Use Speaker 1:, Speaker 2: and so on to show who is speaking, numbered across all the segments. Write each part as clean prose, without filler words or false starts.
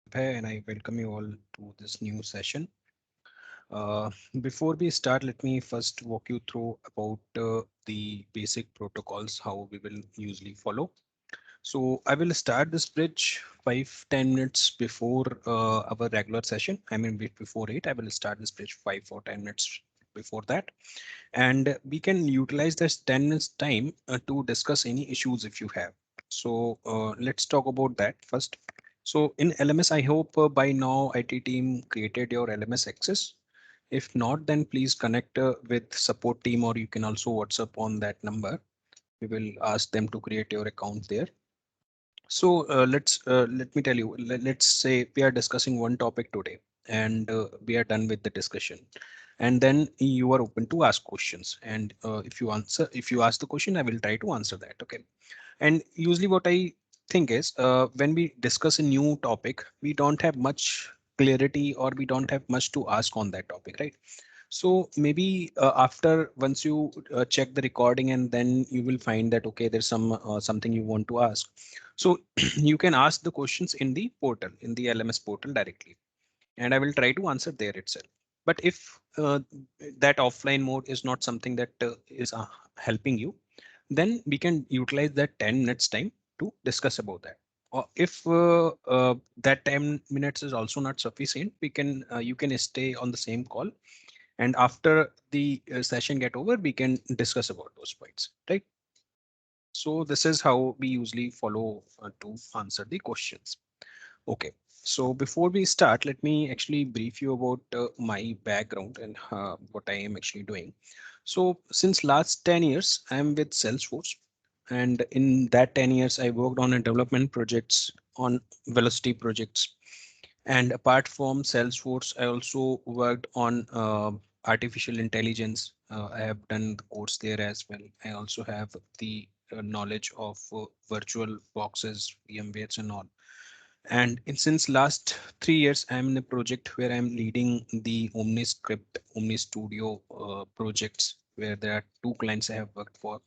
Speaker 1: Abhay and I welcome you all to this new session. Uh, Before we start, let me first walk you through about the basic protocols, how we will usually follow. So I will start this bridge 5-10 minutes before our regular session. I mean, before 8, I will start this bridge 5 or 10 minutes before that. And we can utilize this 10 minutes time to discuss any issues if you have. So let's talk about that first. So in LMS, I hope by now IT team created your LMS access. If not, then please connect with support team, or you can also WhatsApp on that number. We will ask them to create your account there. So let me tell you. Let's say we are discussing one topic today, and we are done with the discussion, and then you are open to ask questions. And if you ask the question, I will try to answer that. Okay. And usually, what I think is when we discuss a new topic, we don't have much clarity or we don't have much to ask on that topic, right? So maybe after once you check the recording and then you will find that okay, there's something you want to ask. So you can ask the questions in the portal, in the LMS portal directly, and I will try to answer there itself. But if that offline mode is not something that is helping you, then we can utilize that 10 minutes time to discuss about that. Or if that 10 minutes is also not sufficient, we can you can stay on the same call, and after the session get over, we can discuss about those points, right? So this is how we usually follow to answer the questions. Okay, so before we start, let me actually brief you about my background and what I am actually doing. So since last 10 years, I am with Salesforce, and in that 10 years, I worked on a development projects, on velocity projects. And apart from Salesforce, I also worked on artificial intelligence. I have done the course there as well. I also have the knowledge of virtual boxes, VMwares and all. And since last 3 years, I'm in a project where I'm leading the OmniScript, OmniStudio projects, where there are two clients I have worked for.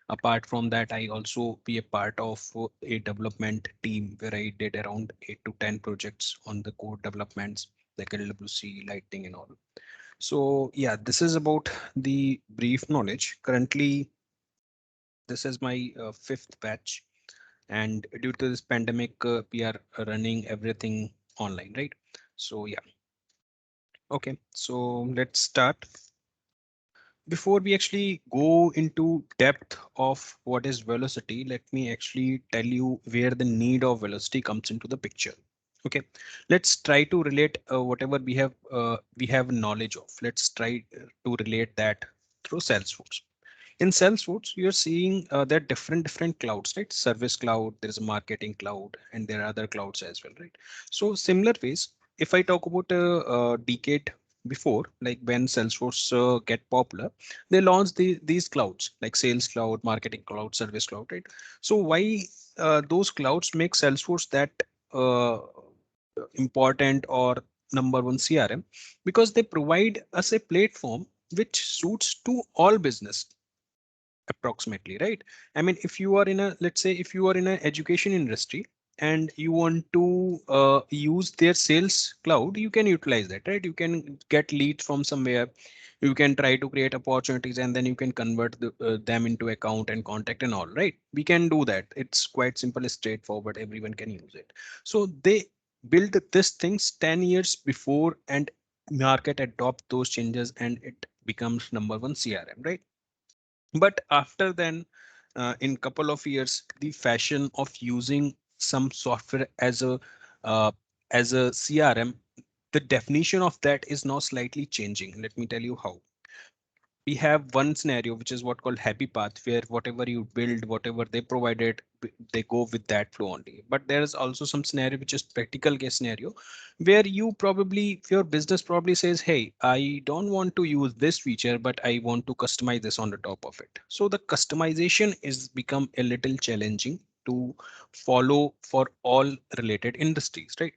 Speaker 1: Apart from that, I also be a part of a development team where I did around 8 to 10 projects on the code developments, like LWC, Lightning, and all. So yeah, this is about the brief knowledge. Currently, this is my fifth batch, and due to this pandemic we are running everything online, right? So yeah, okay, so let's start. Before we actually go into depth of what is velocity, let me actually tell you where the need of velocity comes into the picture. Okay, let's try to relate whatever we have knowledge of. Let's try to relate that through Salesforce. In Salesforce, you're seeing that different clouds, right? Service cloud, there's a marketing cloud, and there are other clouds as well, right? So similar ways, if I talk about a decade before, like when Salesforce get popular, they launched these clouds like Sales Cloud, Marketing Cloud, Service Cloud, right? So why those clouds make Salesforce that uh, important or number one CRM? Because they provide us a platform which suits to all business approximately, right? I mean, if you are in a, let's say if you are in an education industry and you want to use their sales cloud, you can utilize that, right? You can get leads from somewhere, you can try to create opportunities, and then you can convert them into account and contact and all, right? We can do that. It's quite simple, straightforward, everyone can use it. So they built this things 10 years before, and market adopt those changes, and it becomes number one CRM, right? But after then, in couple of years, the fashion of using some software uh, as a CRM, the definition of that is now slightly changing. Let me tell you how. We have one scenario which is what called happy path, where whatever you build, whatever they provided, they go with that flow only. But there is also some scenario which is practical case scenario, where you probably, your business probably says, hey, I don't want to use this feature, but I want to customize this on the top of it. So the customization is become a little challenging to follow for all related industries, right?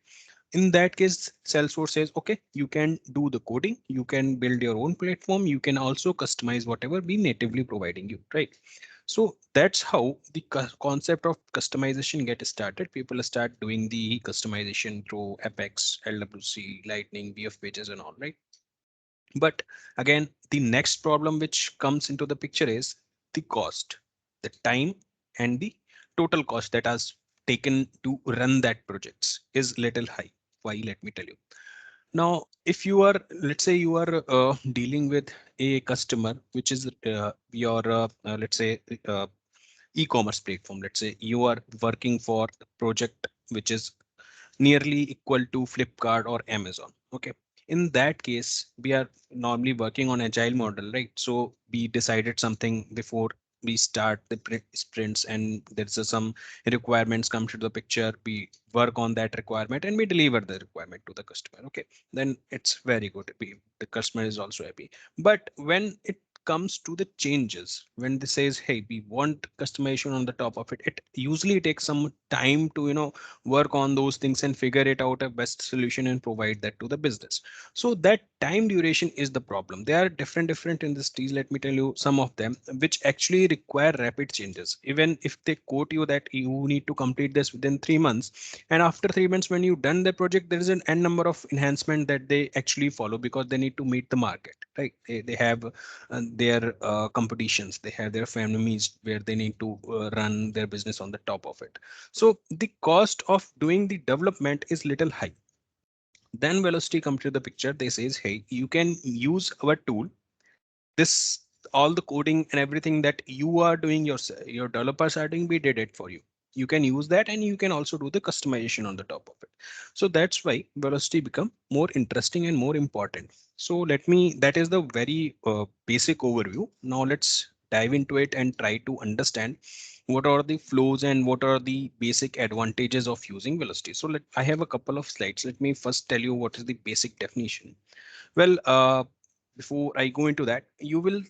Speaker 1: In that case, Salesforce says, okay, you can do the coding, you can build your own platform, you can also customize whatever we natively providing you, right? So that's how the concept of customization get started. People start doing the customization through Apex, LWC, Lightning, VF pages and all, right? But again, the next problem which comes into the picture is the cost, the time and the total cost that has taken to run that projects is little high. Why? Let me tell you. Now, if you are, let's say you are dealing with a customer, which is your, let's say, e-commerce platform. Let's say you are working for a project which is nearly equal to Flipkart or Amazon. Okay. In that case, we are normally working on agile model, right? So we decided something before we start the sprints, and there's some requirements come to the picture. We work on that requirement and we deliver the requirement to the customer. Okay, then it's very good. The customer is also happy. But when it comes to the changes, when they says, hey, we want customization on the top of it, it usually takes some time to work on those things and figure it out a best solution and provide that to the business. So that time duration is the problem. There are different industries, let me tell you some of them, which actually require rapid changes. Even if they quote you that you need to complete this within 3 months, and after 3 months when you've done the project, there is an n number of enhancement that they actually follow because they need to meet the market, right? They have their competitions, they have their families where they need to run their business on the top of it. So the cost of doing the development is little high. Then Velocity comes to the picture. They says, hey, you can use our tool. This all the coding and everything that you are doing, your developers are doing, we did it for you. You can use that and you can also do the customization on the top of it. So that's why Velocity become more interesting and more important. So that is the very basic overview. Now let's dive into it and try to understand what are the flows and what are the basic advantages of using Velocity. So I have a couple of slides. Let me first tell you what is the basic definition. Well, before I go into that, you will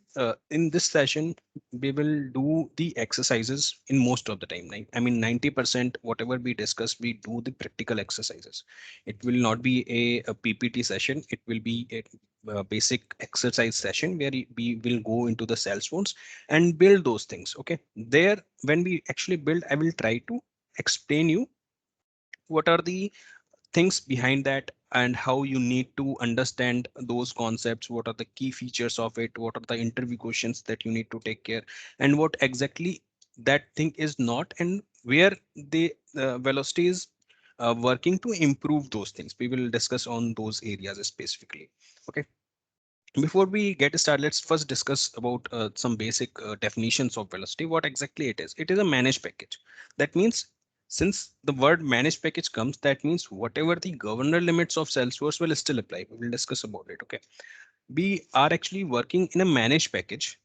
Speaker 1: in this session we will do the exercises in most of the time. I mean, 90% whatever we discuss, we do the practical exercises. It will not be a PPT session. It will be a basic exercise session where we will go into the cell phones and build those things. Okay, there when we actually build, I will try to explain you what are the things behind that and how you need to understand those concepts, what are the key features of it, what are the interview questions that you need to take care, and what exactly that thing is not, and where the Velocity is working to improve those things. We will discuss on those areas specifically. Okay, before we get started, let's first discuss about some basic definitions of Velocity. What exactly it is? It is a managed package. That means since the word managed package comes, that means whatever the governor limits of Salesforce will still apply. We will discuss about it. Okay. We are actually working in a managed package.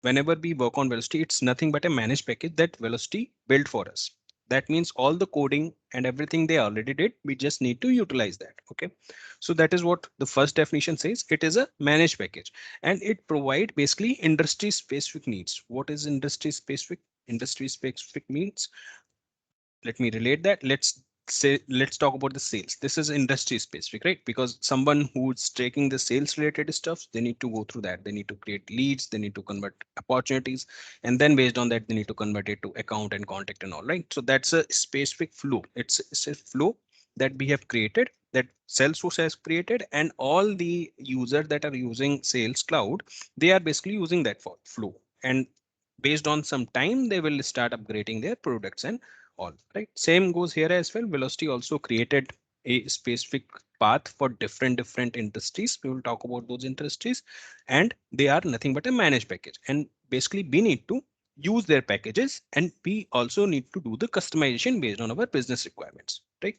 Speaker 1: Whenever we work on Velocity, it's nothing but a managed package that Velocity built for us. That means all the coding and everything they already did, we just need to utilize that. Okay. So that is what the first definition says. It is a managed package and it provide basically industry specific needs. What is industry specific? Industry specific means, let me relate that. Let's talk about the sales. This is industry specific, right? Because someone who's taking the sales related stuff, they need to go through that. They need to create leads, they need to convert opportunities, and then based on that they need to convert it to account and contact and all, right? So that's a specific flow. It's a flow that we have created, that Salesforce has created, and all the users that are using Sales Cloud, they are basically using that for flow, and based on some time they will start upgrading their products and all, right? Same goes here as well. Velocity also created a specific path for different industries. We will talk about those industries, and they are nothing but a managed package, and basically we need to use their packages and we also need to do the customization based on our business requirements, right?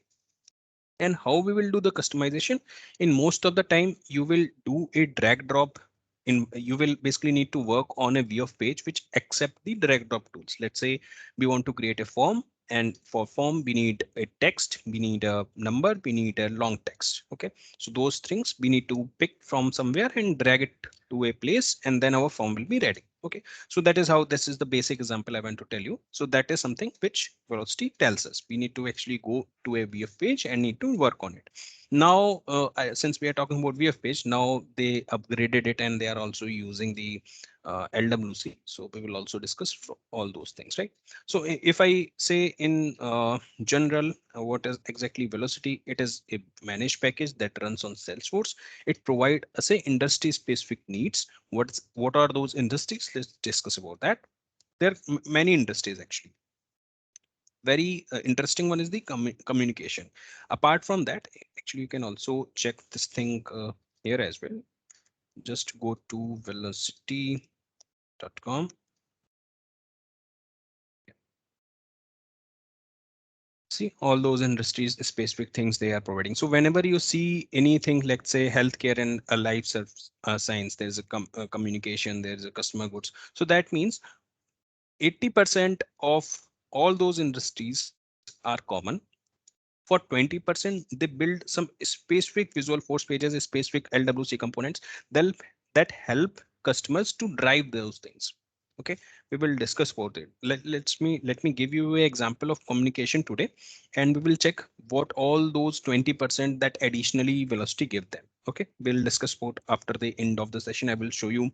Speaker 1: And how we will do the customization? In most of the time you will do a drag drop. In you will basically need to work on a view of page which accept the drag drop tools. Let's say we want to create a form, and for form we need a text, we need a number, we need a long text. Okay, so those things we need to pick from somewhere and drag it to a place, and then our form will be ready. Okay, so that is how, this is the basic example I want to tell you. So that is something which Velocity tells us. We need to actually go to a VF page and need to work on it. Now, since we are talking about VF page, now they upgraded it and they are also using the LWC. So we will also discuss all those things, right? So if I say in general, what is exactly Velocity? It is a managed package that runs on Salesforce. It provide us a industry specific needs. What are those industries? Let's discuss about that. There are many industries actually. Very interesting one is the communication. Apart from that, actually you can also check this thing here as well. Just go to velocity.com. See all those industries specific things they are providing. So whenever you see anything, let's say healthcare and a life science, there's a communication, there's a customer goods. So that means 80% of all those industries are common. For 20%, they build some specific Visual Force pages, specific LWC components that that help customers to drive those things. Okay, we will discuss about it. Let me give you an example of communication today, and we will check what all those 20% that additionally Velocity give them. Okay, we'll discuss about after the end of the session. I will show you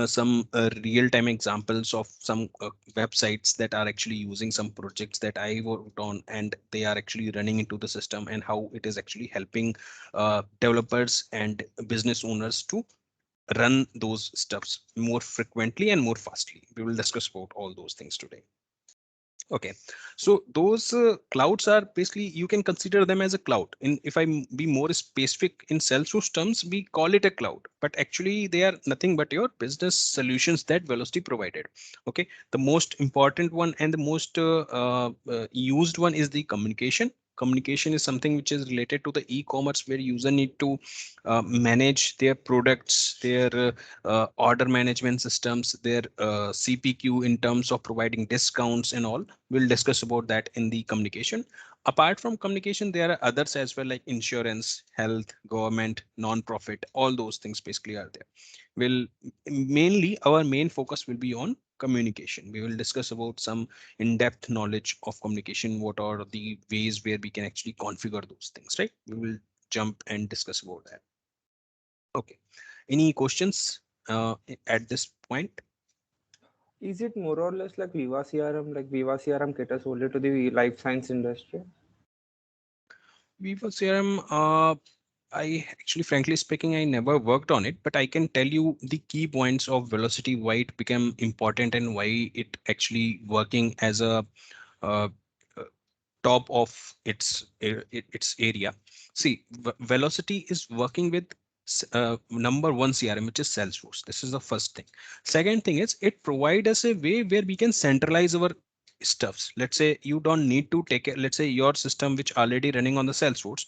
Speaker 1: some real-time examples of some websites that are actually using some projects that I worked on, and they are actually running into the system, and how it is actually helping developers and business owners to run those stuffs more frequently and more fastly. We will discuss about all those things today. Okay, so those clouds are basically, you can consider them as a cloud. In if I be more specific in Salesforce terms, we call it a cloud, but actually they are nothing but your business solutions that Velocity provided. Okay, the most important one and the most used one is the communication. Communication is something which is related to the e-commerce, where user need to manage their products, their order management systems, their CPQ in terms of providing discounts and all. We'll discuss about that in the communication. Apart from communication, there are others as well, like insurance, health, government, non-profit, all those things basically are there. Will mainly, our main focus will be on communication. We will discuss about some in-depth knowledge of communication. What are the ways where we can actually configure those things, right? We will jump and discuss about that. Okay. Any questions at this point?
Speaker 2: Is it more or less like Viva CRM? Like Viva CRM caters only to the life science industry?
Speaker 1: Viva CRM, I actually, frankly speaking, I never worked on it, but I can tell you the key points of Velocity, why it became important and why it actually working as a uh, uh, top of its area. See, Velocity is working with number one CRM, which is Salesforce. This is the first thing. Second thing is, it provides us a way where we can centralize our stuffs. Let's say you don't need to take it. Let's say your system, which already running on the Salesforce,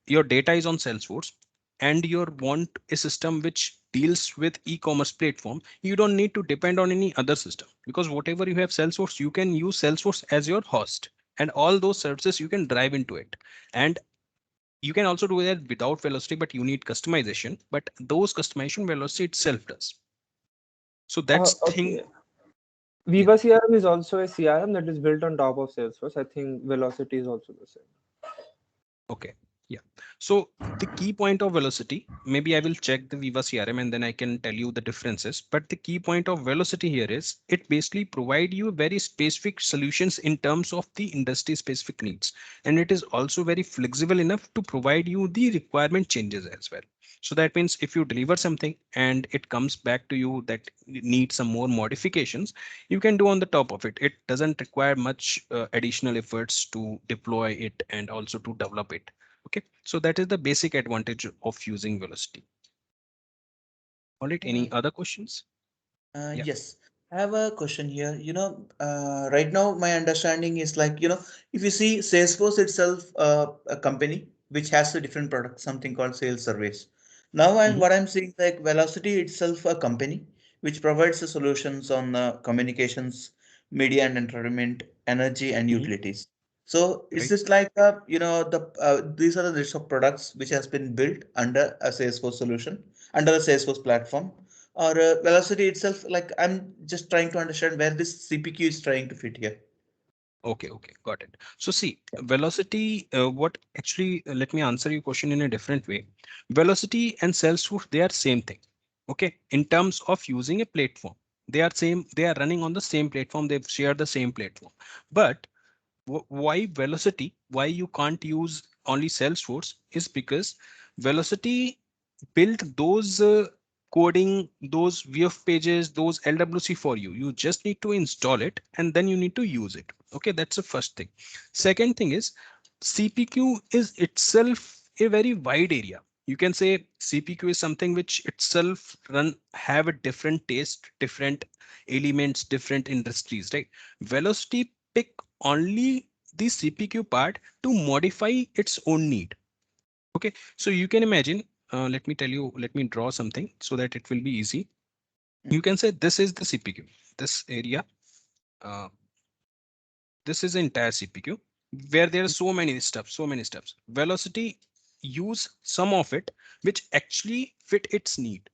Speaker 1: your data is on Salesforce, and you want a system which deals with e-commerce platform. You don't need to depend on any other system, because whatever you have Salesforce, you can use Salesforce as your host, and all those services you can drive into it. And you can also do that without Velocity, but you need customization, but those customization Velocity itself does. So that's thing.
Speaker 2: Okay.
Speaker 1: Yeah.
Speaker 2: Viva CRM is also a CRM that is built on top of Salesforce. I think Velocity is also the same.
Speaker 1: Okay. Yeah. So the key point of Velocity, maybe I will check the Viva CRM and then I can tell you the differences. But the key point of Velocity here is, it basically provide you very specific solutions in terms of the industry specific needs. And it is also very flexible enough to provide you the requirement changes as well. So that means if you deliver something and it comes back to you that needs some more modifications, you can do on the top of it. It doesn't require much additional efforts to deploy it and also to develop it. Okay, so that is the basic advantage of using Velocity. All right, any other questions? Yeah.
Speaker 3: Yes, I have a question here. Right now my understanding is like, if you see Salesforce itself, a company which has a different product, something called sales service. Now
Speaker 1: Mhm.
Speaker 3: what I'm seeing like Velocity itself a company which provides the solutions on communications, media and entertainment, energy and
Speaker 1: Mhm.
Speaker 3: utilities. So is
Speaker 1: Right.
Speaker 3: this like these are the list of products which has been built under a Salesforce solution, under the Salesforce platform. or velocity itself? Like I'm just trying to understand where this CPQ is trying to fit here.
Speaker 1: Okay, got it. So see, velocity, what actually, let me answer your question in a different way. Velocity and Salesforce, they are same thing. Okay, in terms of using a platform, they are running on the same platform, they share the same platform. But why velocity? Why you can't use only Salesforce is because velocity built those coding, those VF pages, those LWC for you. You just need to install it and then you need to use it. Okay, that's the first thing. Second thing is CPQ is itself a very wide area. You can say CPQ is something which itself have a different taste, different elements, different industries, right? Velocity pick only the CPQ part to modify its own need. Okay, so you can imagine, let me tell you, let me draw something so that it will be easy. You can say this is the CPQ, this area, uh, this is the entire CPQ where there are so many steps. Velocity use some of it which actually fit its need,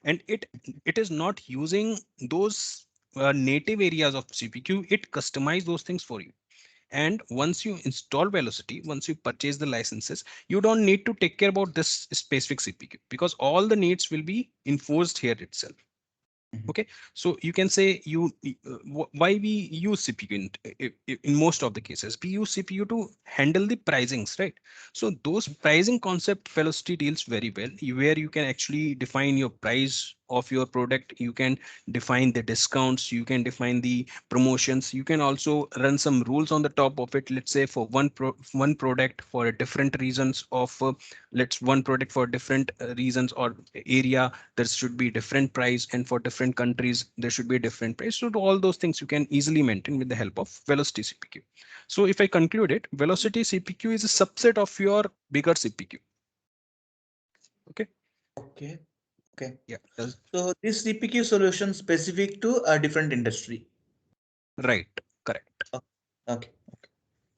Speaker 1: and it is not using those native areas of CPQ. It customize those things for you. And once you install velocity, once you purchase the licenses, you don't need to take care about this specific CPQ because all the needs will be enforced here itself. Okay, so you can say why we use CPU in most of the cases. We use CPU to handle the pricings, right? So those pricing concept velocity deals very well, where you can actually define your price of your product. You can define the discounts, you can define the promotions, you can also run some rules on the top of it. Let's say for one product for a different reasons of let's one product for different reasons or area, there should be different price, and for different countries there should be a different price. So all those things you can easily maintain with the help of velocity CPQ. So if I conclude it, velocity CPQ is a subset of your bigger CPQ. Okay.
Speaker 3: Okay. Okay.
Speaker 1: Yeah.
Speaker 3: So this CPQ solution specific to a different industry.
Speaker 1: Right. Correct.
Speaker 3: Okay.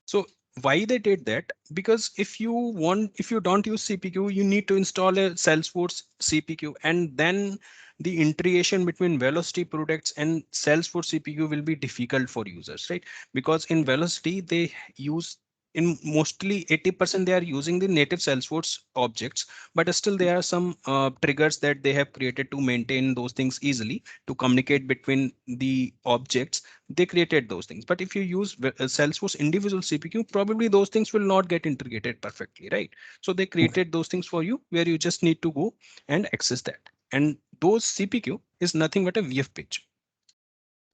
Speaker 1: So why they did that? Because if you don't use CPQ, you need to install a Salesforce CPQ, and then the integration between Velocity products and Salesforce CPQ will be difficult for users, right? Because in Velocity, they use in mostly 80% they are using the native Salesforce objects, but still there are some triggers that they have created to maintain those things easily, to communicate between the objects. They created those things. But if you use Salesforce individual CPQ, probably those things will not get integrated perfectly, right? So they created those things for you where you just need to go and access that. And those CPQ is nothing but a VF page.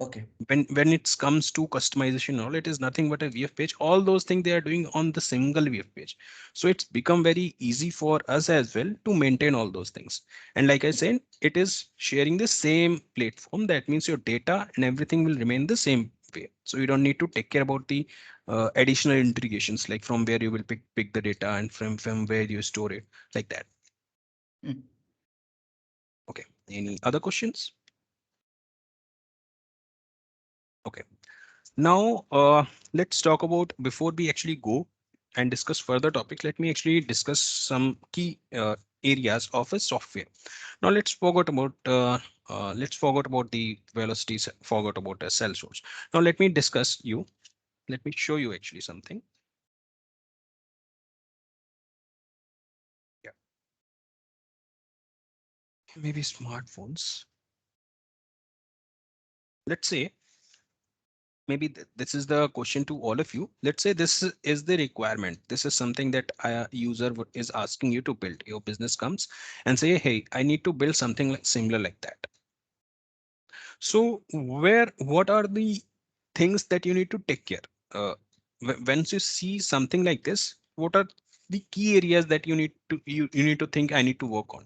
Speaker 3: Okay.
Speaker 1: When it comes to customization, all it is nothing but a VF page. All those things they are doing on the single VF page. So it's become very easy for us as well to maintain all those things. And like I said, it is sharing the same platform. That means your data and everything will remain the same way. So you don't need to take care about the additional integrations, like from where you will pick the data and from where you store it, like that.
Speaker 3: Mm.
Speaker 1: Okay. Any other questions? Okay. Now, let's talk about, before we actually go and discuss further topics, let me actually discuss some key areas of a software. Now, let's forget about the velocities, forget about a Salesforce. Now, let me show you actually something. Yeah. Maybe smartphones. Let's say, maybe this is the question to all of you. Let's say this is the requirement. This is something that a user is asking you to build. Your business comes and say, hey, I need to build something like similar like that. So what are the things that you need to take care? Once you see something like this, what are the key areas that you need to think I need to work on?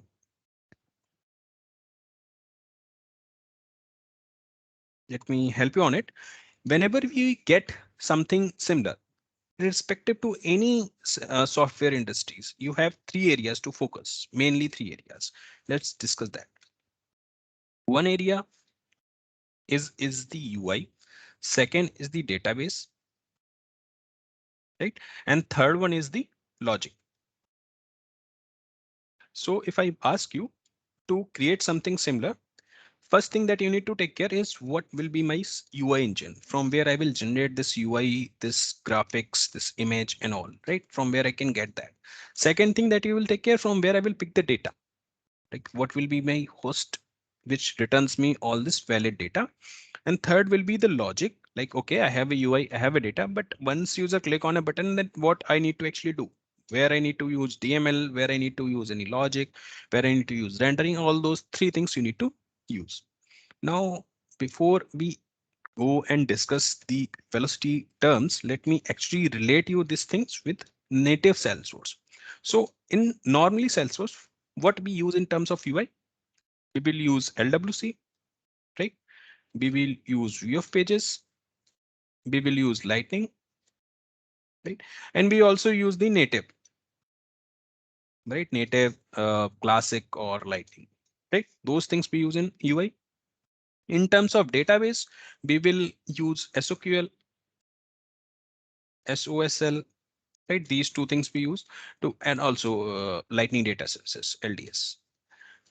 Speaker 1: Let me help you on it. Whenever we get something similar, irrespective to any software industries, you have three areas to focus, mainly three areas. Let's discuss that. One area is the UI. Second is the database, right? And third one is the logic. So if I ask you to create something similar, First thing that you need to take care is what will be my UI engine, from where I will generate this UI, this graphics, this image and all, right? From where I can get that. Second thing that you will take care, from where I will pick the data, like what will be my host, which returns me all this valid data. And third will be the logic, like, okay, I have a UI, I have a data, but once user click on a button, then what I need to actually do, where I need to use DML, where I need to use any logic, where I need to use rendering, all those three things you need to use. Now, before we go and discuss the velocity terms, let me actually relate you these things with native Salesforce. So in normally Salesforce, what we use in terms of UI, we will use LWC, right? We will use view of pages. We will use Lightning, right? And we also use the native, right? Native, classic or Lightning, right? Those things we use in UI. In terms of database, we will use SOQL, SOSL, right? These two things we use to, and also Lightning Data Services, LDS.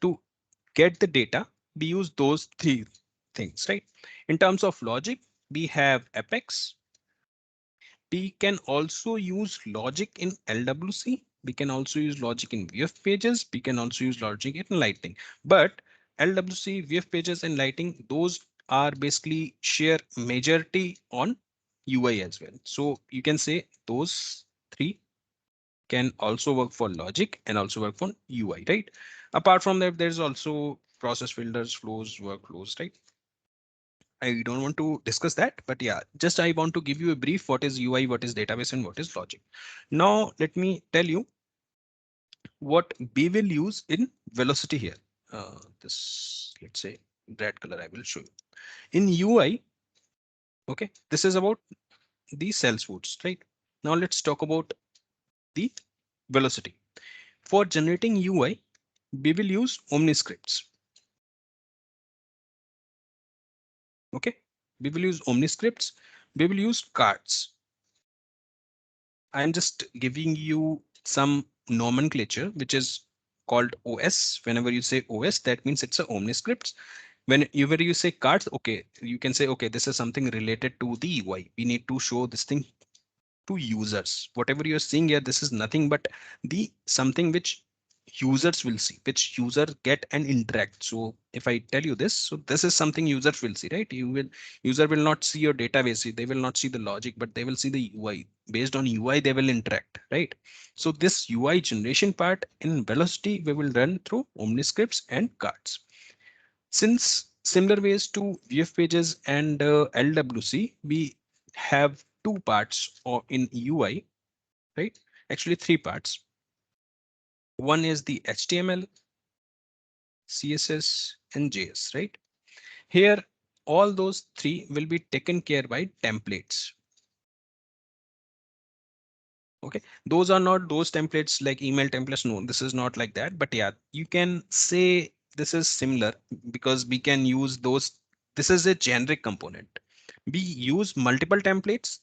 Speaker 1: To get the data, we use those three things, right? In terms of logic, we have Apex. We can also use logic in LWC. We can also use logic in VF pages. We can also use logic in Lightning. But LWC, VF pages, and Lightning, those are basically share majority on UI as well. So you can say those three can also work for logic and also work for UI, right? Apart from that, there's also process filters, flows, workflows, right? I don't want to discuss that, but yeah, just I want to give you a brief what is UI, what is database, and what is logic. Now, let me tell you what we will use in velocity here. This, let's say, red color, I will show you. In UI, okay, this is about the Salesforce, right? Now let's talk about the velocity. For generating UI, we will use OmniScripts. Okay, we will use OmniScripts. We will use cards. I'm just giving you some nomenclature, which is called OS. Whenever you say OS, that means it's a OmniScripts. Whenever you say cards, okay, you can say, okay, this is something related to the UI. We need to show this thing to users. Whatever you're seeing here, this is nothing but the something which users will see, which user get and interact. So if I tell you this, so this is something users will see, right? User will not see your database, they will not see the logic, but they will see the UI. Based on UI, they will interact, right? So this UI generation part in velocity, we will run through OmniScripts and cards. Since similar ways to VF pages and LWC, we have two parts or in UI, right? Actually, three parts. One is the HTML, CSS, and JS, right? Here, all those three will be taken care by templates. Okay, those are not those templates like email templates. No, this is not like that. But yeah, you can say this is similar because we can use those. This is a generic component. We use multiple templates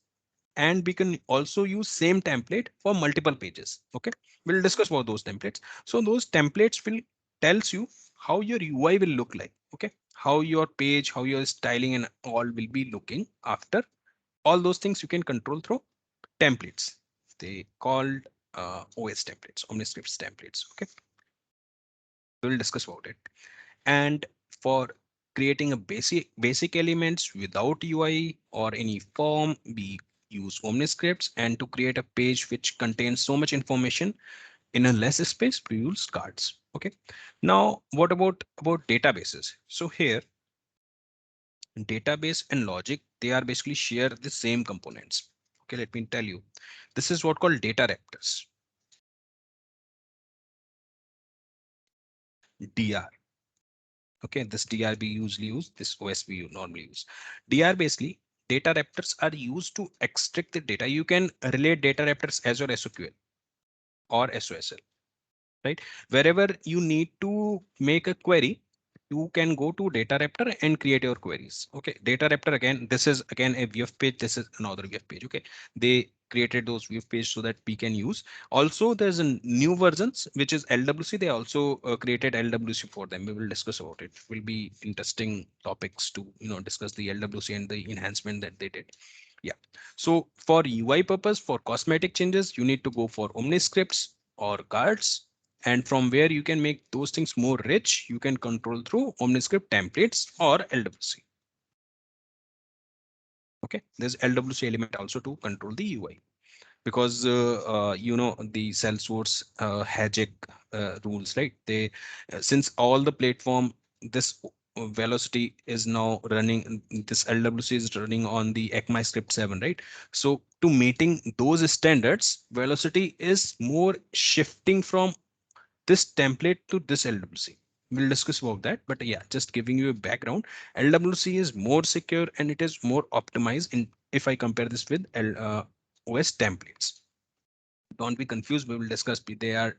Speaker 1: and we can also use same template for multiple pages. Okay, we'll discuss about those templates. So those templates will tells you how your UI will look like. Okay, how your page, how your styling and all will be looking after. All those things you can control through templates. They called OS templates, OmniScripts templates. Okay, we'll discuss about it. And for creating a basic elements without UI or any form, we use OmniScripts. And to create a page which contains so much information in a less space, we use cards. Okay. Now, what about databases? So here, database and logic, they are basically share the same components. Okay, let me tell you. This is what called data raptors. DR. Okay, this DR we usually use, this OS we normally use. DR basically, data raptors are used to extract the data. You can relate data raptors as your SOQL or SOSL, right? Wherever you need to make a query, you can go to data raptor and create your queries. Okay, data raptor, again, this is again a VF page, this is another VF page. Okay, they created those VF page so that we can use. Also, there's a new versions which is LWC. They also created LWC for them. We will discuss about it. Will be interesting topics to discuss the LWC and the enhancement that they did. Yeah. So for UI purpose, for cosmetic changes, you need to go for OmniScripts or cards. And from where you can make those things more rich, you can control through OmniScript templates or LWC. Okay, there's LWC element also to control the UI, because the Salesforce Hagic rules, right? They since all the platform, this velocity is now running, this LWC is running on the ECMAScript 7, right? So to meeting those standards, velocity is more shifting from this template to this LWC. We'll discuss about that, but yeah, just giving you a background. LWC is more secure and it is more optimized in if I compare this with OS templates. Don't be confused. We will discuss. They are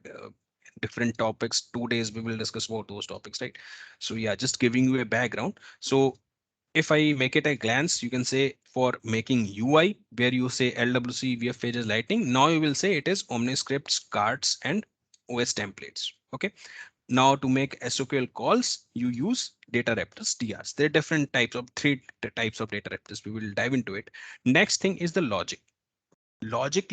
Speaker 1: different topics. 2 days we will discuss about those topics, right? So yeah, just giving you a background. So if I make it a glance, you can say for making UI, where you say LWC, VF Pages, Lightning. Now you will say it is OmniScripts, cards, and OS templates. Okay. Now to make SOQL calls, you use data raptors, DRs. There are different types of types of data raptors. We will dive into it. Next thing is the logic. Logic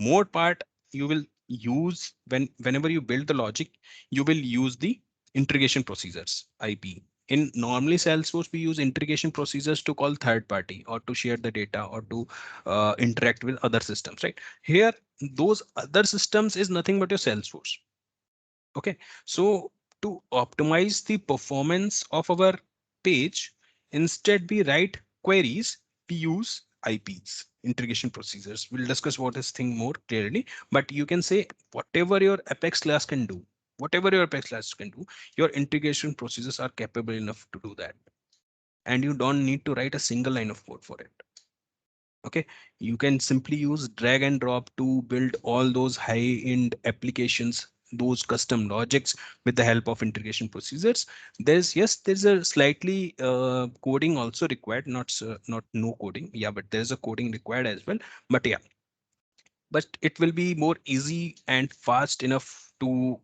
Speaker 1: mode part you will use whenever you build the logic, you will use the integration procedures, IP. In normally Salesforce, we use integration procedures to call third party or to share the data or to interact with other systems, right? Here, those other systems is nothing but your Salesforce. Okay, so to optimize the performance of our page, instead we write queries, we use IPs, integration procedures. We'll discuss what this thing more clearly, but you can say whatever your Apex class can do, your integration procedures are capable enough to do that. And you don't need to write a single line of code for it. Okay, you can simply use drag and drop to build all those high-end applications, those custom logics with the help of integration procedures. There's a slightly coding also required, not no coding. Yeah, but there's a coding required as well. But yeah, but it will be more easy and fast enough to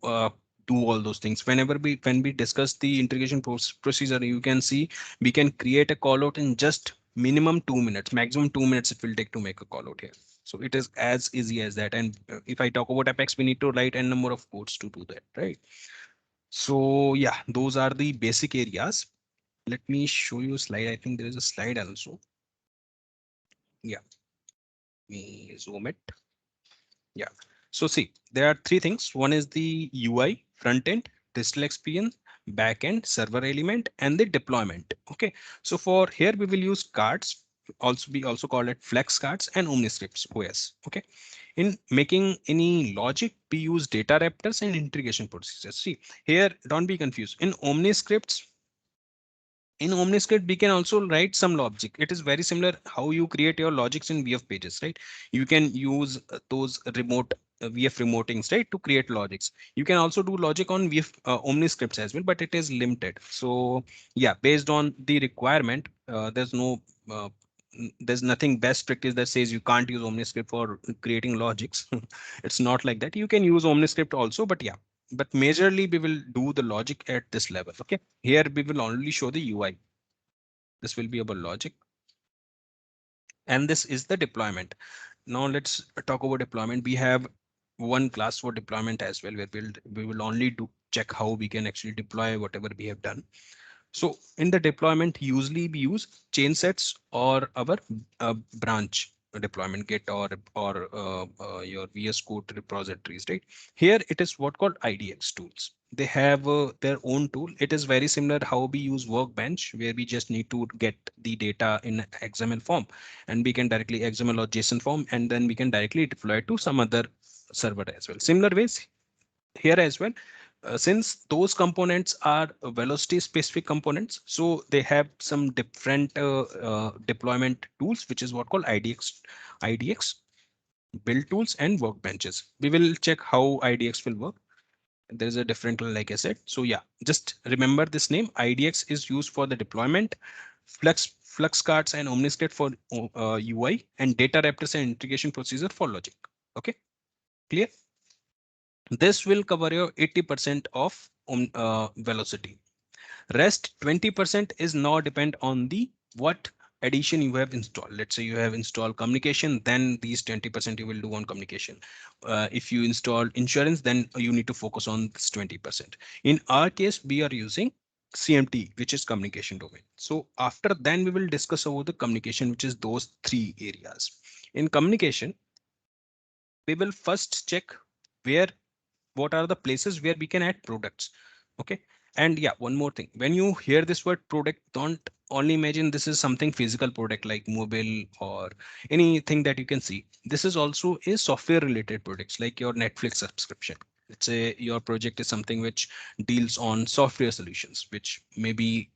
Speaker 1: do all those things. When we discuss the integration procedure, you can see we can create a call out in just minimum 2 minutes, maximum 2 minutes it will take to make a call out here. So it is as easy as that. And if I talk about Apex, we need to write a number of codes to do that, right? So yeah, those are the basic areas. Let me show you a slide. I think there is a slide also. Yeah, let me zoom it. Yeah. So see, there are three things. One is the UI, front end, digital experience, back end, server element, and the deployment. Okay. So for here, we will use cards. Also, we also call it flex cards and OmniScripts OS. Okay. In making any logic, we use data raptors and integration procedures. See here, don't be confused. In OmniScripts, we can also write some logic. It is very similar how you create your logics in VF pages, right? You can use those VF remotings, right, to create logics. You can also do logic on VF OmniScripts as well, but it is limited. So yeah, based on the requirement, there's nothing best practice that says you can't use OmniScript for creating logics. It's not like that. You can use OmniScript also, but yeah, but majorly we will do the logic at this level. Okay, here we will only show the UI. This will be our logic, and this is the deployment. Now let's talk about deployment. We have one class for deployment as well, where we will only do check how we can actually deploy whatever we have done. So in the deployment, usually we use chain sets or our branch deployment, Git or your VS Code repositories, right? Here it is what called IDX tools. They have their own tool. It is very similar how we use Workbench, where we just need to get the data in XML form, and we can directly XML or JSON form, and then we can directly deploy it to some other server as well. Similar ways here as well. Since those components are velocity specific components, so they have some different deployment tools, which is what called IDX build tools and workbenches. We will check how IDX will work. There's a different, like I said. So yeah, just remember this name. IDX is used for the deployment. Flux cards and Omniscript for UI, and data raptors and integration procedure for logic. Okay, clear? This will cover your 80% of velocity. Rest 20% is now depend on the what addition you have installed. Let's say you have installed communication, then these 20% you will do on communication. If you install insurance, then you need to focus on this 20%. In our case, we are using CMT, which is communication domain. So after then we will discuss about the communication, which is those three areas. In communication, we will first check where what are the places where we can add products. Okay, and yeah, one more thing, when you hear this word product, don't only imagine this is something physical product like mobile or anything that you can see. This is also a software related products like your Netflix subscription. Let's say your project is something which deals on software solutions, which may be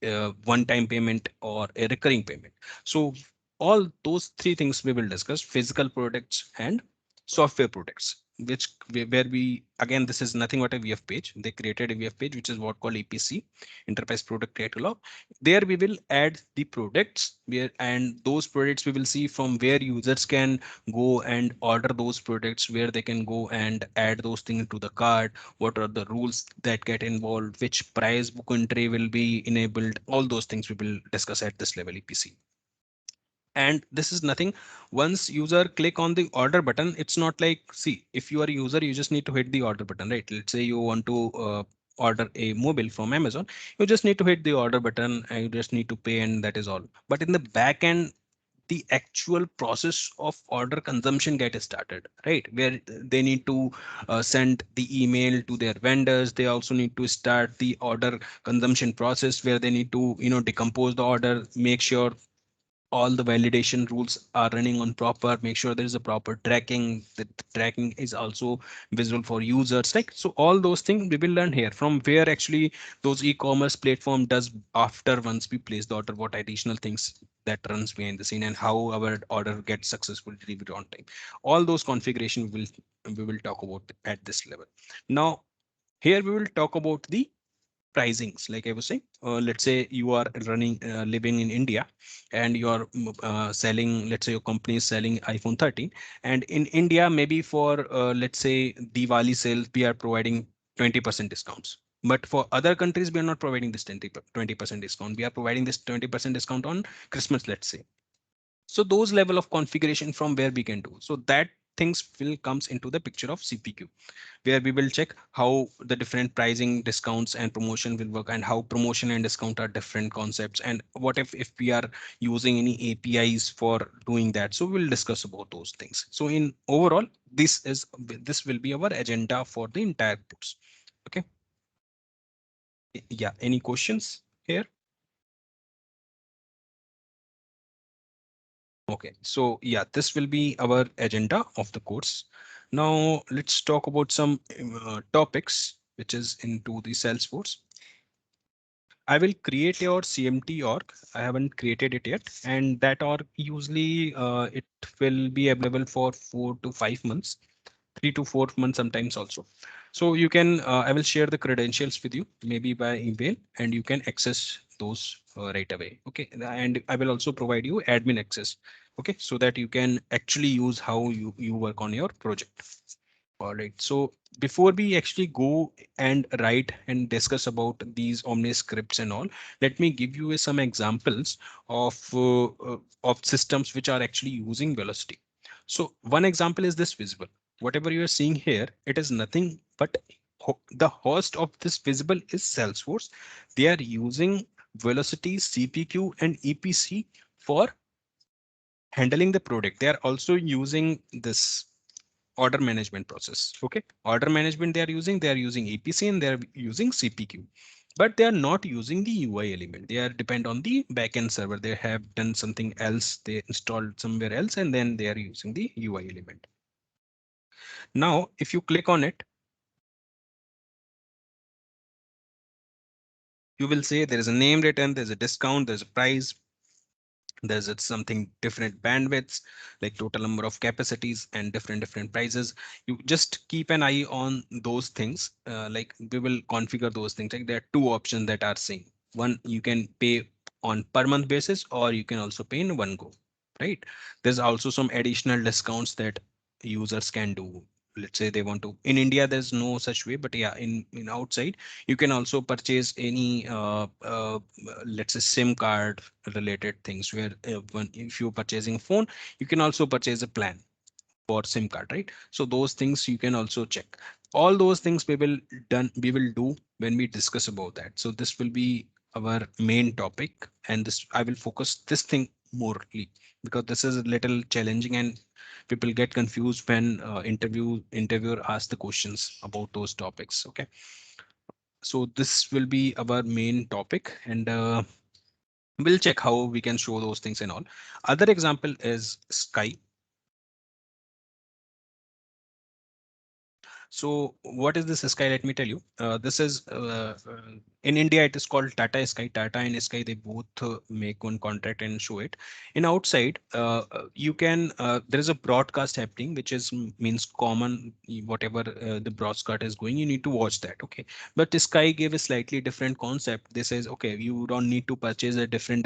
Speaker 1: one time payment or a recurring payment. So all those three things we will discuss: physical products and software products, which where we again, this is nothing but a VF page. They created a VF page, which is what called EPC, Enterprise Product Catalog. There we will add the products where, and those products we will see from where users can go and order those products, where they can go and add those things to the cart, what are the rules that get involved, which price book entry will be enabled. All those things we will discuss at this level EPC. And this is nothing, once user click on the order button, it's not like, see, if you are a user, you just need to hit the order button, right? Let's say you want to order a mobile from Amazon, you just need to hit the order button and you just need to pay, and that is all. But in the back end, the actual process of order consumption get started, right? Where they need to send the email to their vendors. They also need to start the order consumption process, where they need to, decompose the order, make sure all the validation rules are running on proper, make sure there is a proper tracking, that the tracking is also visible for users, like, so all those things we will learn here, from where actually those e-commerce platform does after once we place the order, what additional things that runs behind the scene, and how our order gets successfully delivered on time. All those configuration we will talk about at this level. Now here we will talk about the pricings. Like I was saying, let's say you are running living in India, and you are selling, let's say your company is selling iPhone 13, and in India, maybe for let's say Diwali sales, we are providing 20% discounts. But for other countries, we are not providing this 20% discount. We are providing this 20% discount on Christmas, let's say. So those level of configuration from where we can do, so that things will comes into the picture of CPQ, where we will check how the different pricing, discounts and promotion will work, and how promotion and discount are different concepts, and what if we are using any APIs for doing that. So we'll discuss about those things. So in overall, this will be our agenda for the entire course. Okay, yeah, any questions here? Okay, so yeah, this will be our agenda of the course. Now let's talk about some topics which is into the Salesforce. I will create your CMT org. I haven't created it yet, and that org usually it will be available for 4 to 5 months, 3 to 4 months sometimes also. So you can, I will share the credentials with you, maybe by email, and you can access those right away. Okay, and I will also provide you admin access. Okay, so that you can actually use how you work on your project. All right, so before we actually go and write and discuss about these Omni scripts and all, let me give you some examples of systems which are actually using velocity. So one example is this Visible. Whatever you are seeing here, it is nothing but the host of this Visible is Salesforce. They are using velocity, CPQ, and EPC for handling the product. They are also using this order management process. Okay, order management they are using APC and they are using CPQ, but they are not using the UI element. They are depend on the backend server. They have done something else. They installed somewhere else, and then they are using the UI element. Now, if you click on it, you will say there is a name written, there's a discount, there's a price, there's something different bandwidths, like total number of capacities and different prices. You just keep an eye on those things. Like we will configure those things. Like there are two options that are saying, one, you can pay on per month basis, or you can also pay in one go, right? There's also some additional discounts that users can do. Let's say they want to, in India there's no such way, but yeah, in outside you can also purchase any let's say SIM card related things, where if you're purchasing a phone, you can also purchase a plan for SIM card, right? So those things you can also check. All those things we will do when we discuss about that. So this will be our main topic, and this I will focus this thing morely, because this is a little challenging and people get confused when interviewer asks the questions about those topics. Okay, so this will be our main topic, and we'll check how we can show those things and all. Other example is Sky. So what is this Sky? Let me tell you. This is in India, it is called Tata Sky. Tata and Sky, they both make one contract and show it. In outside, you can, there is a broadcast happening, which is means common, whatever the broadcast is going, you need to watch that. Okay. But Sky gave a slightly different concept. This is, okay, you don't need to purchase a different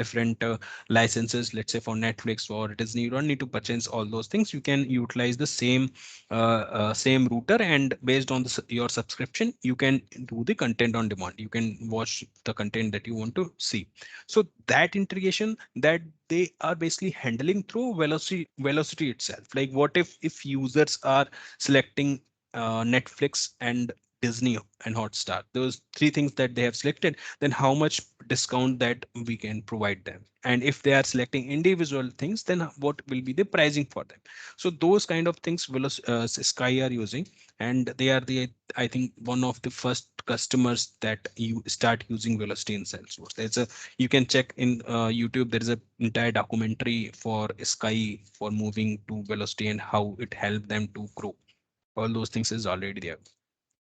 Speaker 1: licenses, let's say for Netflix or Disney, you don't need to purchase all those things. You can utilize the same router, and based on your subscription, you can do the content on demand. You can watch the content that you want to see. So that integration that they are basically handling through velocity itself. Like, what if users are selecting Netflix and Disney and Hotstar, those three things that they have selected, then how much discount that we can provide them? And if they are selecting individual things, then what will be the pricing for them? So those kind of things will Sky are using, and they are the, I think, one of the first customers that you start using Velocity in Salesforce. There's a, you can check in YouTube. There is a entire documentary for Sky for moving to Velocity and how it helped them to grow. All those things is already there.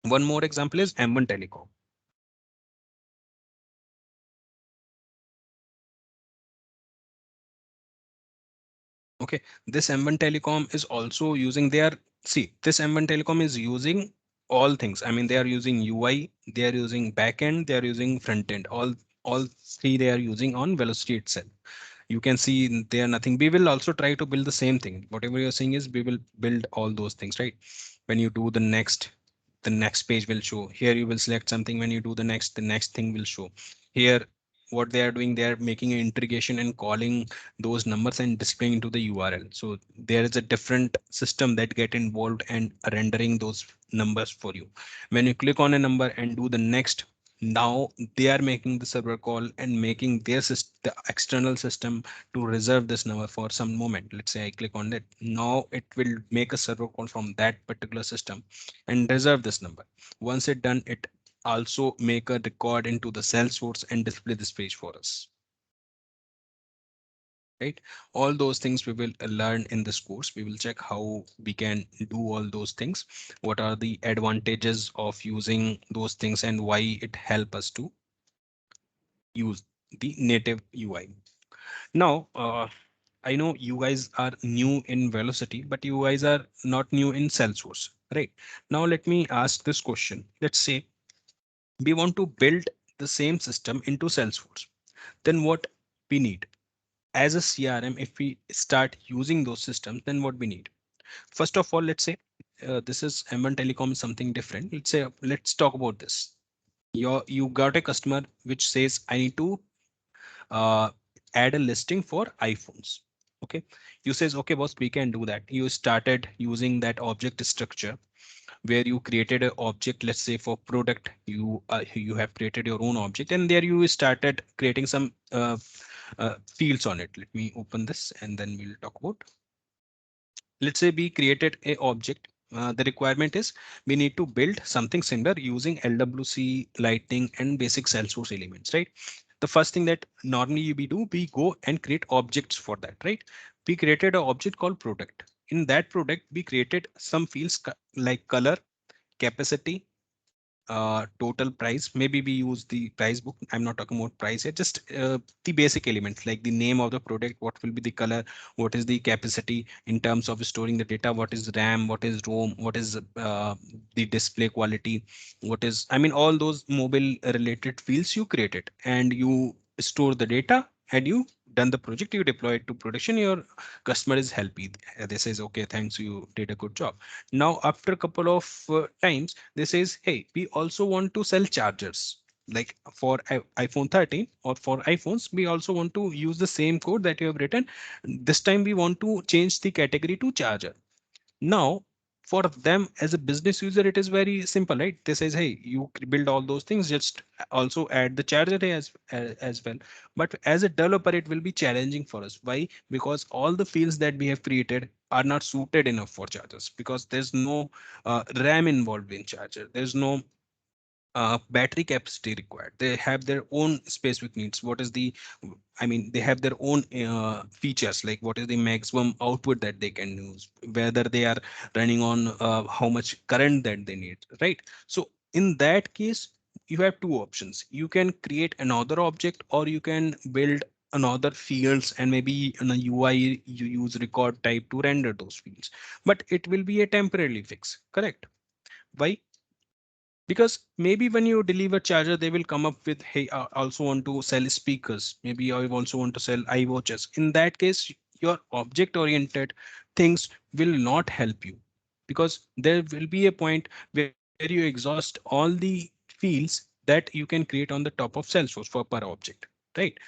Speaker 1: One more example is M1 Telecom. Okay, this M1 Telecom is also using their, see, this M1 Telecom is using all things. I mean, they are using UI, they are using backend, they are using front end. All three they are using on Velocity itself. You can see they are nothing. We will also try to build the same thing. Whatever you're saying is, we will build all those things, right? When you do the next page will show. Here you will select something. When you do the next thing will show. Here, what they are doing, they are making an integration and calling those numbers and displaying into the URL. So there is a different system that get involved and rendering those numbers for you. When you click on a number and do the next, now they are making the server call and making their system, the external system, to reserve this number for some moment. Let's say I click on it. Now it will make a server call from that particular system and reserve this number. Once it done, it also make a record into the Salesforce and display this page for us. Right, all those things we will learn in this course. We will check how we can do all those things, what are the advantages of using those things, and why it help us to use the native UI. Now, I know you guys are new in Velocity, but you guys are not new in Salesforce, right? Now let me ask this question. Let's say we want to build the same system into Salesforce, then what we need as a CRM? If we start using those systems, then what we need? First of all, let's say this is M1 Telecom, something different. Let's say, let's talk about this. You got a customer which says, I need to uh, add a listing for iPhones. Okay, you says, okay, boss, we can do that. You started using that object structure where you created an object. Let's say for product, you have created your own object, and there you started creating some fields on it. Let me open this and then we'll talk about. Let's say we created a object. The requirement is we need to build something similar using LWC, Lightning, and basic Salesforce elements, right? The first thing that normally we do, we go and create objects for that, right? We created an object called product. In that product, we created some fields like color, capacity, total price. Maybe we use the price book. I'm not talking about price here, just the basic elements like the name of the product, what will be the color, what is the capacity in terms of storing the data, what is RAM, what is ROM, what is the display quality, what is, I mean, all those mobile related fields you created, and you store the data, and you done the project, you deploy it to production, your customer is happy. They says, okay, thanks, you did a good job. Now after a couple of times, they says, hey, we also want to sell chargers. Like for iPhone 13 or for iPhones, we also want to use the same code that you have written. This time we want to change the category to charger. Now, for them as a business user, it is very simple, right? They says, hey, you build all those things, just also add the charger as well. But as a developer, it will be challenging for us. Why? Because all the fields that we have created are not suited enough for chargers, because there's no RAM involved in charger. There's no battery capacity required. They have their own specific needs. What is the, I mean, they have their own features, like what is the maximum output that they can use, whether they are running on how much current that they need, right? So in that case, you have two options. You can create another object, or you can build another fields, and maybe in a UI you use record type to render those fields, but it will be a temporary fix, correct? Why? Because maybe when you deliver charger, they will come up with, hey, I also want to sell speakers, maybe I also want to sell iWatches. In that case, your object oriented things will not help you, because there will be a point where you exhaust all the fields that you can create on the top of Salesforce for per object, right?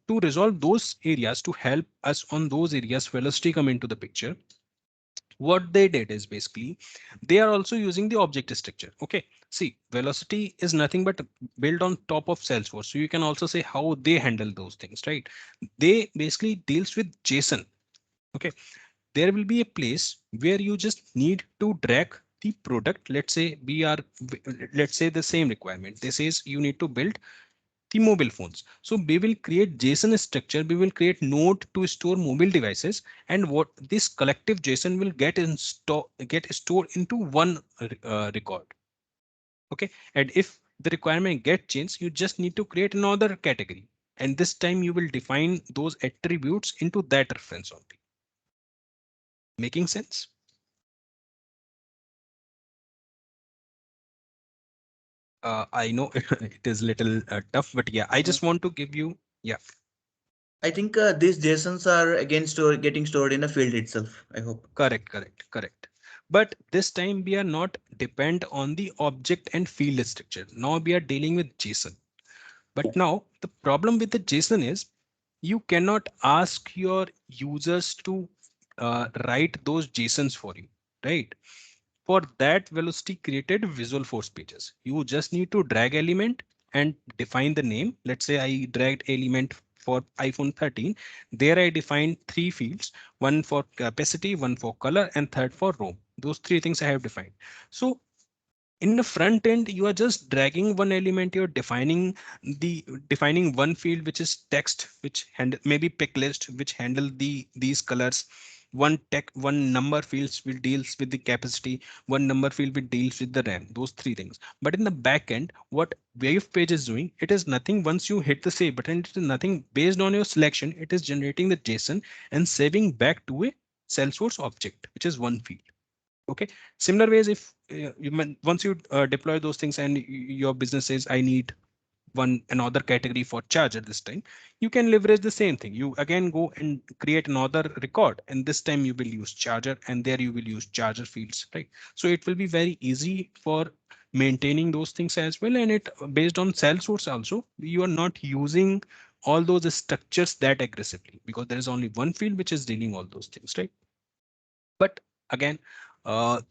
Speaker 1: To resolve those areas, to help us on those areas, Velocity come into the picture. What they did is basically they are also using the object structure. Okay, see, Velocity is nothing but built on top of Salesforce, so you can also say how they handle those things, right? They basically deals with JSON. Okay, there will be a place where you just need to drag the product. Let's say we are, let's say the same requirement, this is you need to build the mobile phones. So we will create JSON structure. We will create node to store mobile devices, and what this collective JSON will get stored into one record. Okay, and if the requirement get changed, you just need to create another category, and this time you will define those attributes into that reference only. Making sense? I know it is little tough, but yeah, I just want to give you, yeah.
Speaker 3: I think these JSONs are again getting stored in a field itself, I hope.
Speaker 1: Correct. But this time we are not depend on the object and field structure. Now we are dealing with JSON. But now the problem with the JSON is you cannot ask your users to write those JSONs for you, right? For that, Velocity created Visualforce pages. You just need to drag element and define the name. Let's say I dragged element for iPhone 13. There I defined three fields, one for capacity, one for color, and third for ROM. Those three things I have defined. So in the front end, you are just dragging one element, you're defining one field, which is text, which handle maybe pick list, which handle these colors. One number fields will deals with the capacity, one number field will deals with the RAM, those three things. But in the back end, what wave page is doing, it is nothing. Once you hit the save button, it is nothing based on your selection, it is generating the JSON and saving back to a Salesforce object, which is one field. Okay, similar ways, if once you deploy those things and your business says, I need another category for charger this time, you can leverage the same thing. You again go and create another record, and this time you will use charger, and there you will use charger fields, right? So it will be very easy for maintaining those things as well. And it based on Salesforce also, you are not using all those structures that aggressively, because there is only one field which is dealing all those things, right? But again, uh,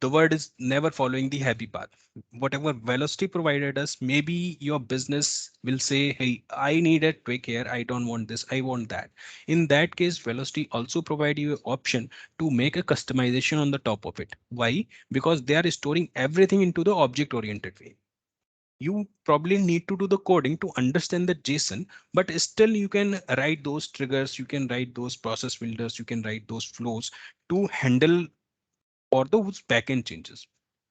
Speaker 1: the word is never following the happy path. Whatever Velocity provided us, maybe your business will say, hey, I need a quick here, I don't want this, I want that. In that case, Velocity also provide you an option to make a customization on the top of it. Why? Because they are storing everything into the object oriented way. You probably need to do the coding to understand the JSON, but still you can write those triggers, you can write those process builders, you can write those flows to handle or those backend changes.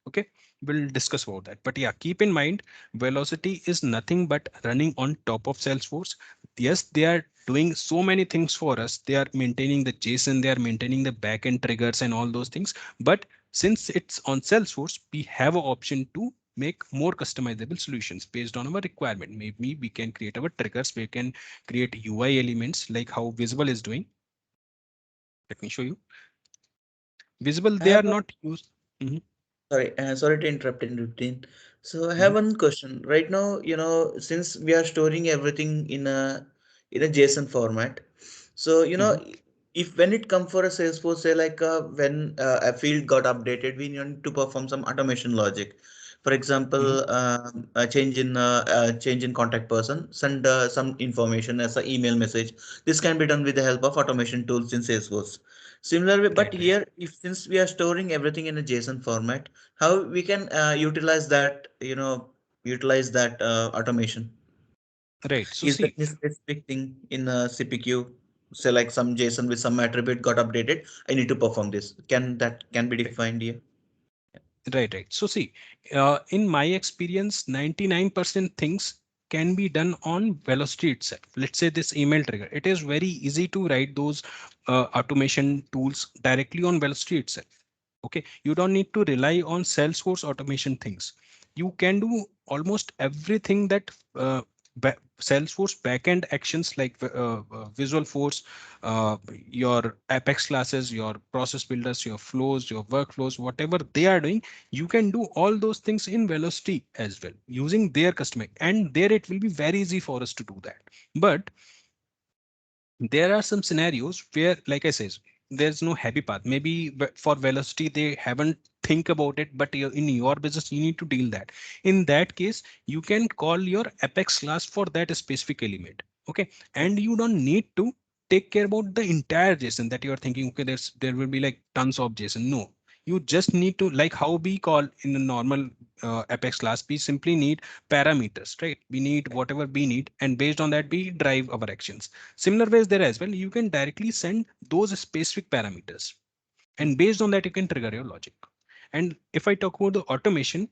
Speaker 1: Okay, we'll discuss about that. But yeah, keep in mind, Velocity is nothing but running on top of Salesforce. Yes, they are doing so many things for us. They are maintaining the JSON, they are maintaining the backend triggers and all those things. But since it's on Salesforce, we have an option to make more customizable solutions based on our requirement. Maybe we can create our triggers, we can create UI elements like how Visible is doing. Let me show you. Visible,
Speaker 3: I
Speaker 1: they are
Speaker 3: have a
Speaker 1: not used. Mhm,
Speaker 3: sorry to interrupt in routine. So I have
Speaker 1: mhm,
Speaker 3: one question. Right now, since we are storing everything in a JSON format, so
Speaker 1: mhm,
Speaker 3: if when it comes for a Salesforce, say like when a field got updated, we need to perform some automation logic. For
Speaker 1: mhm.
Speaker 3: example, a change in contact person, send some information as an email message. This can be done with the help of automation tools in Salesforce. Similarly, but
Speaker 1: Right, right.
Speaker 3: here, if since we are storing everything in a JSON format, how we can utilize that automation?
Speaker 1: Right. So
Speaker 3: Is there
Speaker 1: see,
Speaker 3: any specific thing in CPQ, say like some JSON with some attribute got updated, I need to perform this. Can be
Speaker 1: right,
Speaker 3: defined here?
Speaker 1: right, right. So see, in my experience, 99% things can be done on Velocity itself. Let's say this email trigger. It is very easy to write those automation tools directly on Velocity itself. Okay, you don't need to rely on Salesforce automation things. You can do almost everything that Salesforce backend actions like Visual Force, your Apex classes, your process builders, your flows, your workflows, whatever they are doing, you can do all those things in Velocity as well using their customer. And there it will be very easy for us to do that. But there are some scenarios where, like I says, there's no happy path. Maybe for Velocity they haven't think about it, but in your business you need to deal that. In that case, you can call your Apex class for that specific element. Okay, and you don't need to take care about the entire JSON that you are thinking. Okay, there will be like tons of JSON. No, you just need to, like how we call in the normal Apex class, we simply need parameters, right? We need whatever we need, and based on that we drive our actions. Similar ways there as well, you can directly send those specific parameters, and based on that you can trigger your logic. And if I talk about the automation,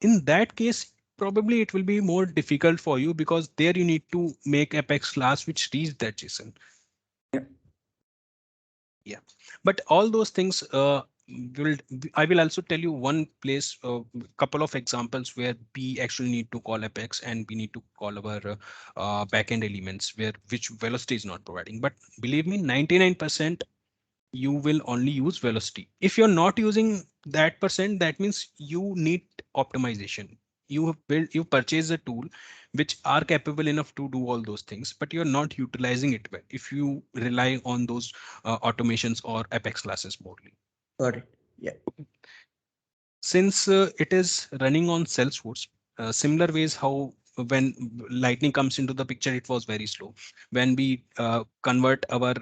Speaker 1: in that case probably it will be more difficult for you because there you need to make Apex class which reads that JSON.
Speaker 2: Yeah.
Speaker 1: Yeah, but all those things will I will also tell you one place, couple of examples where we actually need to call Apex and we need to call our backend elements where which Velocity is not providing. But believe me, 99% you will only use Velocity. If you're not using that percent, that means you need optimization. You have built, you purchase a tool which are capable enough to do all those things, but you're not utilizing it well if you rely on those automations or Apex classes mostly.
Speaker 3: Got it. Yeah.
Speaker 1: Since it is running on Salesforce, similar ways how when Lightning comes into the picture, it was very slow. When we convert our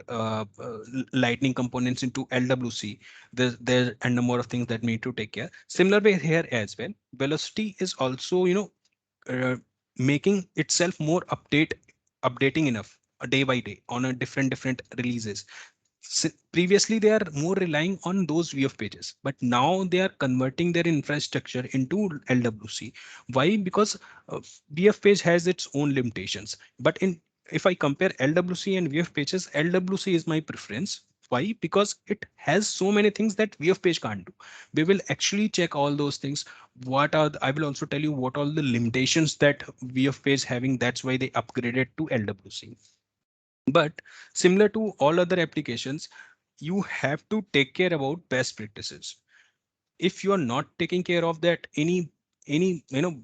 Speaker 1: Lightning components into LWC, there and number of things that we need to take care. Similar way here as well. Velocity is also, making itself more updating enough day by day on a different releases. Previously they are more relying on those VF pages, but now they are converting their infrastructure into LWC. Why? Because VF page has its own limitations. But in if I compare LWC and VF pages, LWC is my preference. Why? Because it has so many things that VF page can't do. We will actually check all those things. I will also tell you what all the limitations that VF page having. That's why they upgraded to LWC. But similar to all other applications, you have to take care about best practices. If you are not taking care of that, any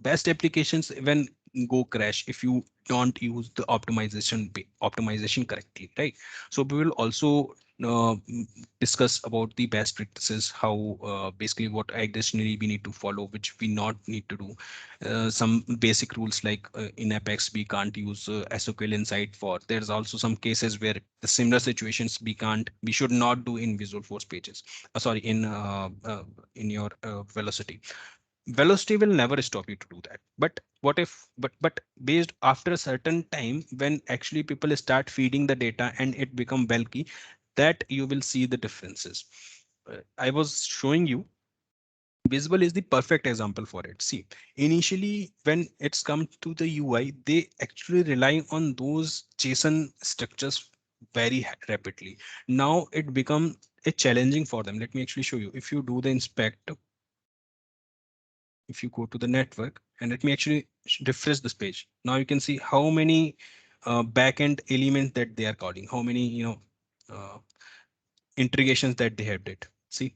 Speaker 1: best applications when go crash if you don't use the optimization correctly, right? So we will also discuss about the best practices, how basically what additionally we need to follow, which we not need to do. Some basic rules like in Apex we can't use SQL Insight for. There's also some cases where the similar situations we should not do in Visual Force pages. Sorry, in your Velocity. Velocity will never stop you to do that. But what if, but based after a certain time, when actually people start feeding the data and it become bulky, that you will see the differences. I was showing you Visible is the perfect example for it. See, initially when it's come to the UI, they actually rely on those JSON structures very rapidly. Now it become a challenging for them. Let me actually show you. If you do the inspect, if you go to the network, and let me actually refresh this page. Now you can see how many backend elements that they are calling, how many, uh, integrations that they have did. See,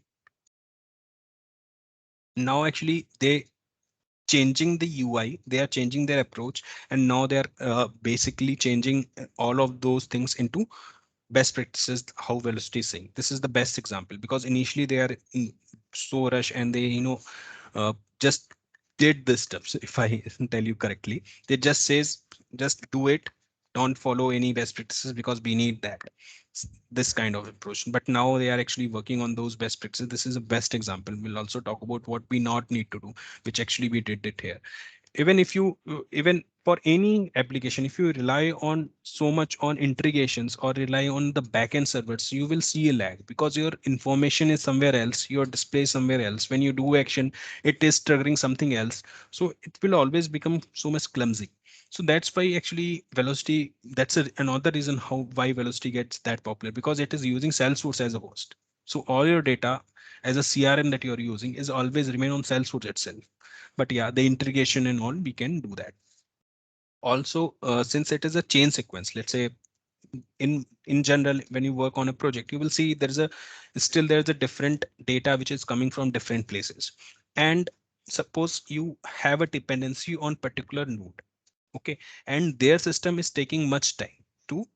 Speaker 1: now actually they changing the UI, they are changing their approach, and now they are basically changing all of those things into best practices. How Velocity is saying this is the best example, because initially they are in so rush, and they just did this stuff. So if I tell you correctly, they just says just do it, don't follow any best practices because we need that, this kind of approach. But now they are actually working on those best practices. This is a best example. We'll also talk about what we not need to do, which actually we did it here. Even if you even for any application, if you rely on so much on integrations or rely on the backend servers, you will see a lag, because your information is somewhere else, your display is somewhere else. When you do action, it is triggering something else, so it will always become so much clumsy. So that's why actually Velocity, that's another reason how why Velocity gets that popular, because it is using Salesforce as a host. So all your data as a CRM that you're using is always remain on Salesforce itself. But yeah, the integration and all, we can do that. Also, since it is a chain sequence, let's say in general, when you work on a project, you will see there's a different data which is coming from different places. And suppose you have a dependency on particular node, okay, and their system is taking much time to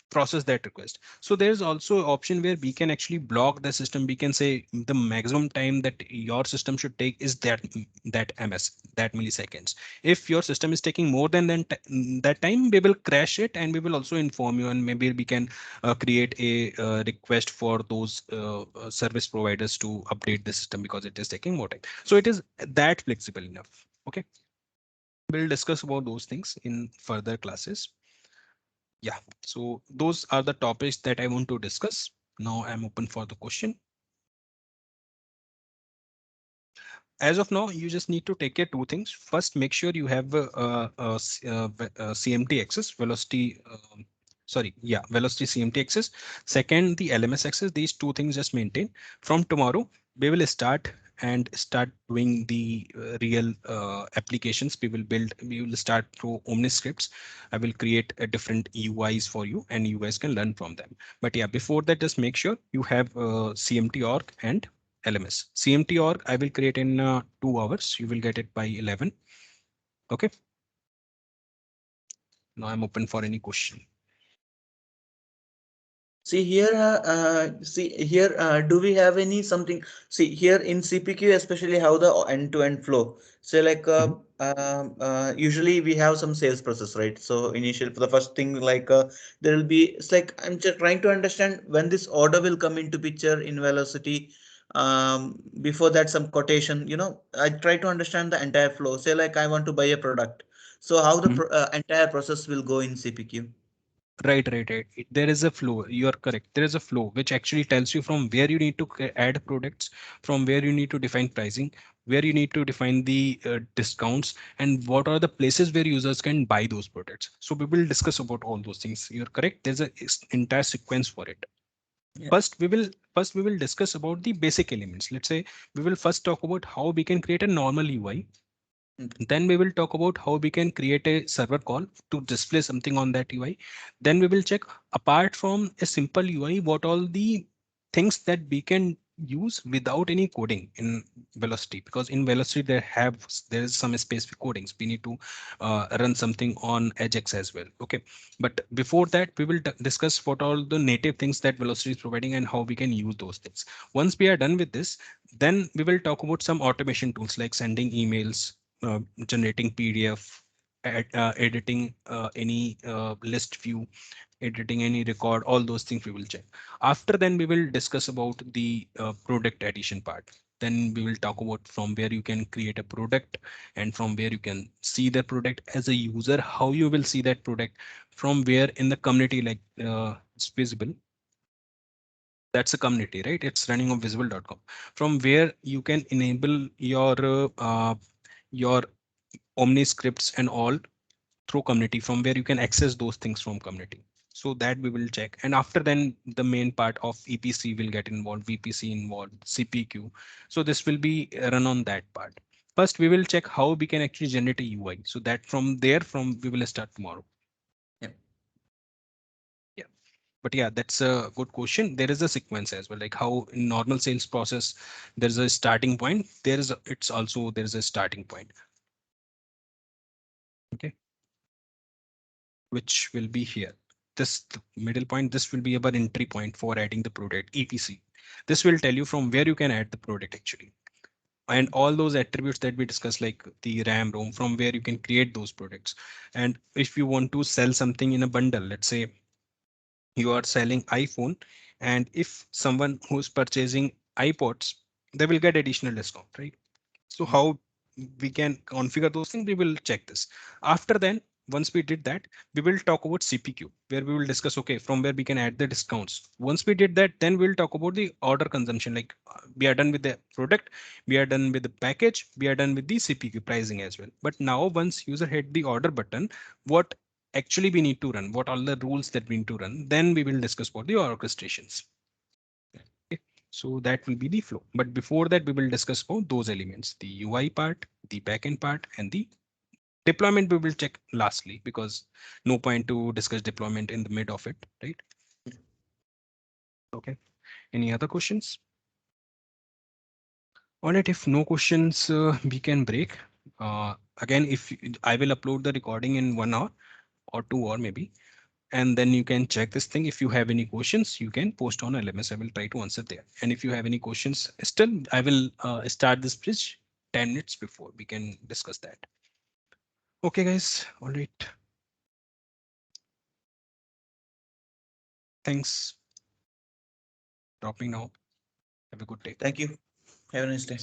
Speaker 1: process that request. So there's also an option where we can actually block the system. We can say the maximum time that your system should take is that ms, that milliseconds. If your system is taking more than that time, we will crash it, and we will also inform you, and maybe we can create a request for those service providers to update the system because it is taking more time. So it is that flexible enough. Okay, we'll discuss about those things in further classes. Yeah, so those are the topics that I want to discuss. Now I'm open for the question. As of now, you just need to take care two things. First, make sure you have CMT access, velocity CMT access. Second, the LMS access. These two things just maintain. From tomorrow, we will start doing the real applications. We will start through OmniScripts. I will create a different UIs for you, and you guys can learn from them. But yeah, before that, just make sure you have CMT org and LMS. CMT org, I will create in 2 hours. You will get it by 11. Okay. Now I'm open for any question.
Speaker 3: See here, do we have any something? See here in CPQ, especially how the end-to-end flow. So like usually we have some sales process, right? So initial for the first thing, like there will be. It's like I'm just trying to understand when this order will come into picture in Velocity. Before that, some quotation. I try to understand the entire flow. Say like I want to buy a product. So how the
Speaker 1: Mhm.
Speaker 3: entire process will go in CPQ?
Speaker 1: Right. There is a flow. You are correct. There is a flow which actually tells you from where you need to add products, from where you need to define pricing, where you need to define the discounts, and what are the places where users can buy those products. So we will discuss about all those things. You're correct. There's a entire sequence for it.
Speaker 3: Yeah.
Speaker 1: First we will discuss about the basic elements. Let's say we will first talk about how we can create a normal UI. Then we will talk about how we can create a server call to display something on that UI. Then we will check, apart from a simple UI, what all the things that we can use without any coding in Velocity, because in Velocity there is some specific codings. We need to run something on Ajax as well. Okay, but before that, we will discuss what all the native things that Velocity is providing and how we can use those things. Once we are done with this, then we will talk about some automation tools like sending emails, generating PDF, editing any list view, editing any record, all those things we will check. After then, we will discuss about the product addition part. Then we will talk about from where you can create a product, and from where you can see the product as a user, how you will see that product, from where in the community, like it's visible. That's a community, right? It's running on visible.com, from where you can enable your Omni scripts and all through community, from where you can access those things from community. So that we will check. And after then, the main part of EPC will get involved, VPC involved, CPQ. So this will be run on that part. First, we will check how we can actually generate a UI. So that from there, we will start tomorrow.
Speaker 3: Yeah.
Speaker 1: Yeah. But yeah, that's a good question. There is a sequence as well, like how in normal sales process, there's a starting point. There's a starting point. Okay. Which will be here. This middle point, this will be our entry point for adding the product EPC. This will tell you from where you can add the product actually. And all those attributes that we discussed, like the RAM, ROM, from where you can create those products. And if you want to sell something in a bundle, let's say you are selling iPhone, and if someone who's purchasing iPods, they will get additional discount, right? So how we can configure those things, we will check this. After then, once we did that, we will talk about CPQ, where we will discuss, okay, from where we can add the discounts. Once we did that, then we'll talk about the order consumption. Like we are done with the product, we are done with the package, we are done with the CPQ pricing as well. But now once user hit the order button, what actually we need to run, what all the rules that we need to run, then we will discuss about the orchestrations. So that will be the flow. But before that, we will discuss about those elements, the UI part, the backend part, and the deployment we will check lastly, because no point to discuss deployment in the mid of it, right? Okay. Any other questions? All right, if no questions, we can break. Again, if I will upload the recording in 1 hour or 2 hour maybe, and then you can check this thing. If you have any questions, you can post on LMS. I will try to answer there. And if you have any questions still, I will start this bridge 10 minutes before we can discuss that. Okay, guys. All right. Thanks. Dropping now. Have a good day.
Speaker 3: Thank you. Have a nice day.